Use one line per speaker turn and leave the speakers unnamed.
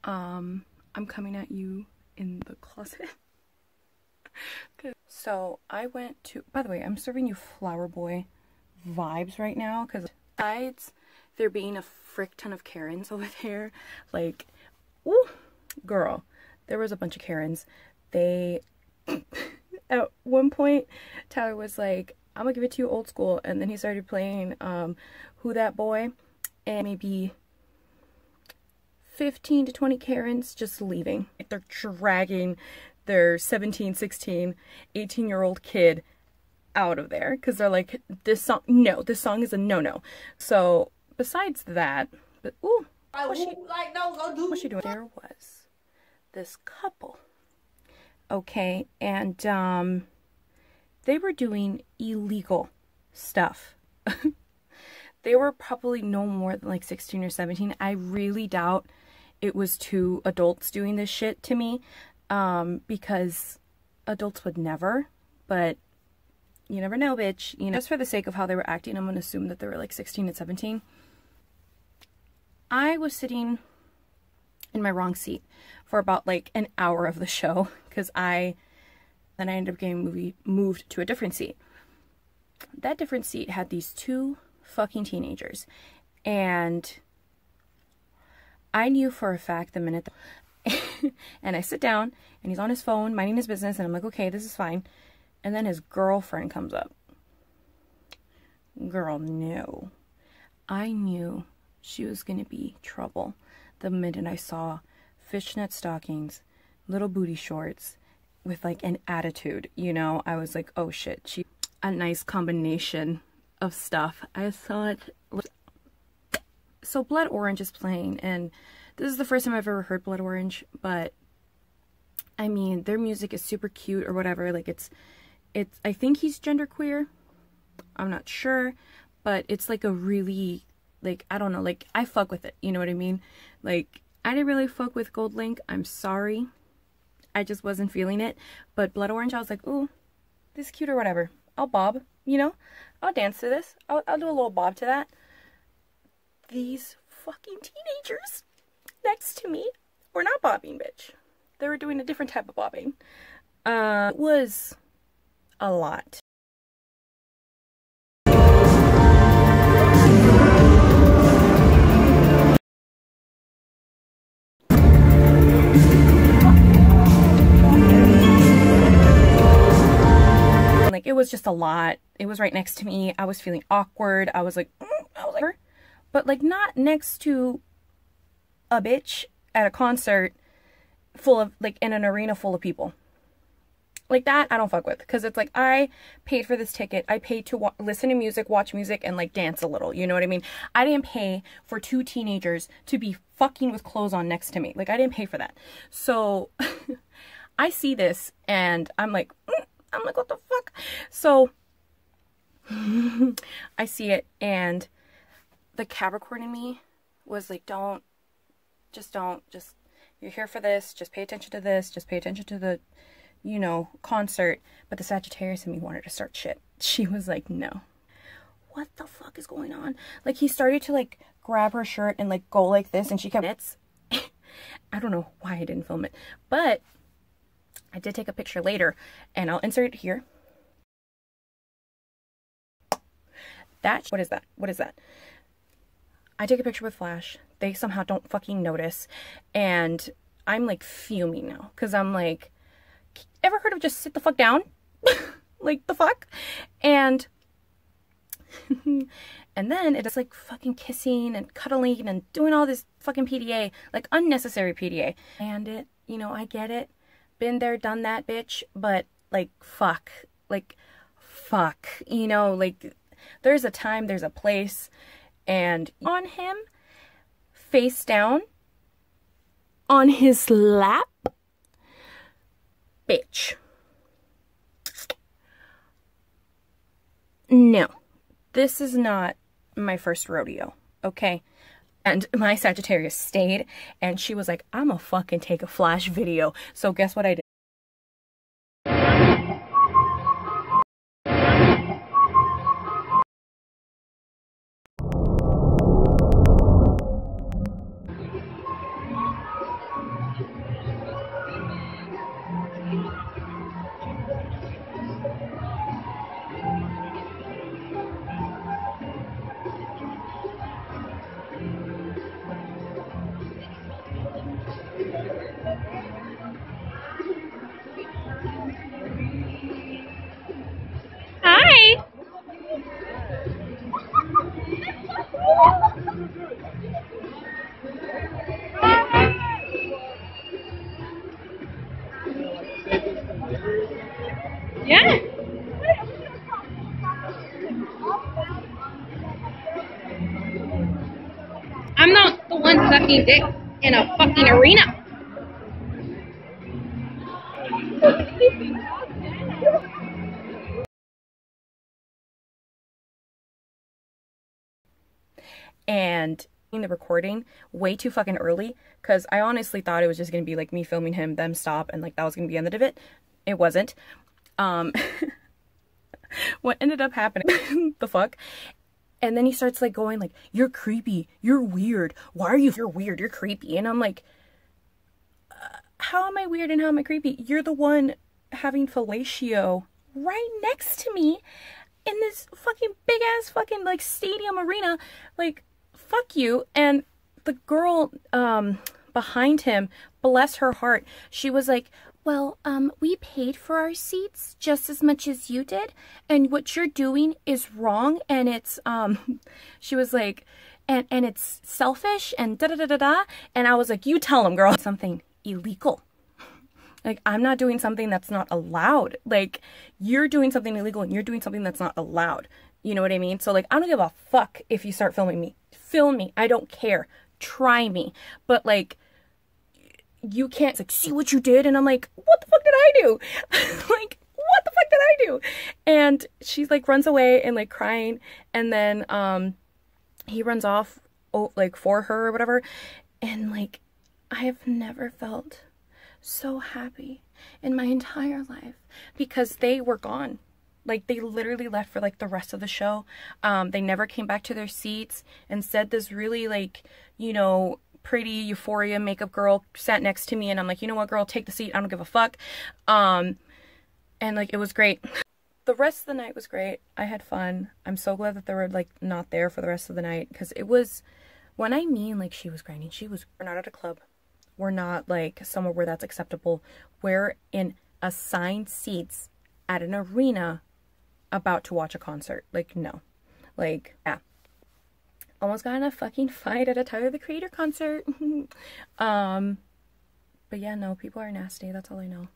I'm coming at you in the closet. So I went to, by the way, I'm serving you Flower Boy vibes right now, because besides there being a frick ton of Karens over there, like, ooh, girl, there was a bunch of Karens. They, at one point, Tyler was like, I'm gonna give it to you old school, and then he started playing Who That Boy, and maybe 15 to 20 Karens just leaving. They're dragging their 17, 16, 18-year-old kid out of there because they're like, this song is a no-no. So besides that, but ooh, what's she doing? There was this couple, okay, and they were doing illegal stuff. They were probably no more than like 16 or 17. I really doubt it was two adults doing this shit to me, because adults would never, but you never know, bitch. You know, just for the sake of how they were acting, I'm gonna assume that they were like 16 and 17. I was sitting in my wrong seat for about like an hour of the show, because then I ended up getting moved to a different seat. That different seat had these two fucking teenagers, and I knew for a fact the minute and I sit down and he's on his phone minding his business, and I'm like, okay, this is fine. And then his girlfriend comes up. Girl, no. I knew she was gonna be trouble the minute I saw fishnet stockings, little booty shorts with like an attitude, you know. I was like, oh shit, she a nice combination of stuff. I thought, so Blood Orange is playing, and this is the first time I've ever heard Blood Orange, but I mean, their music is super cute or whatever. Like it's I think he's genderqueer. I'm not sure, but it's like a really, like, I don't know, like I fuck with it. You know what I mean? Like, I didn't really fuck with Gold Link. I'm sorry. I just wasn't feeling it. But Blood Orange, I was like, ooh, this is cute or whatever. I'll bob, you know? I'll dance to this. I'll do a little bob to that. These fucking teenagers next to me were not bobbing, bitch. They were doing a different type of bobbing. It was a lot. Like, it was just a lot. It was right next to me. I was feeling awkward. I was like, but like not next to a bitch at a concert full of, like, in an arena full of people. Like that, I don't fuck with, because it's like, I paid for this ticket. I paid to listen to music, watch music, and like dance a little. You know what I mean? I didn't pay for two teenagers to be fucking with clothes on next to me. Like, I didn't pay for that. So I see this and I'm like, what the fuck? So I see it, and the Capricorn in me was like, just you're here for this, just pay attention to this, just pay attention to the, you know, concert. But the Sagittarius in me wanted to start shit. She was like, no, what the fuck is going on? Like, he started to like grab her shirt and like go like this, and she kept, I don't know why I didn't film it, but I did take a picture later, and I'll insert it here. What is that? I take a picture with flash. They somehow don't fucking notice. And I'm like fuming now, because I'm like, ever heard of just sit the fuck down? Like, the fuck? And then it's like fucking kissing and cuddling and doing all this fucking PDA, like unnecessary PDA. And it, you know, I get it. Been there, done that, bitch. But like, fuck. Like, fuck. You know, like, there's a time, there's a place. And on him, face down, on his lap, bitch. No, this is not my first rodeo, okay? And my Sagittarius stayed, and she was like, I'ma fucking take a flash video. So guess what I did? Hi. Yeah. I'm not the one sucking dick in a fucking arena. And in the recording way too fucking early, because I honestly thought it was just gonna be like me filming him, them stop, and like that was gonna be the end of it. It wasn't. Um what ended up happening the fuck, and then he starts like going like, you're creepy, you're weird, why are you're weird, you're creepy. And I'm like, how am I weird and how am I creepy? You're the one having fellatio right next to me in this fucking big ass fucking like stadium arena. Like, fuck you. And the girl behind him, bless her heart, she was like, well, we paid for our seats just as much as you did, and what you're doing is wrong, and it's she was like, and it's selfish and da da da da da. And I was like, you tell him, girl, something illegal. Like, I'm not doing something that's not allowed. Like, you're doing something illegal and you're doing something that's not allowed. You know what I mean? So, like, I don't give a fuck if you start filming me. Film me. I don't care. Try me. But, like, you can't, like, see what you did. And I'm like, what the fuck did I do? Like, what the fuck did I do? And she, like, runs away and, like, crying. And then he runs off, like, for her or whatever. And, like, I have never felt so happy in my entire life, because they were gone. Like, they literally left for like the rest of the show. They never came back to their seats, and said this really, like, you know, pretty Euphoria makeup girl sat next to me, and I'm like, you know what, girl, take the seat, I don't give a fuck. And like, it was great. The rest of the night was great. I had fun. I'm so glad that they were like not there for the rest of the night, because it was, when I mean like she was grinding, we're not at a club. We're not like somewhere where that's acceptable. We're in assigned seats at an arena about to watch a concert. Like, no. Like, yeah. Almost got in a fucking fight at a Tyler, the Creator concert. But yeah, no, people are nasty. That's all I know.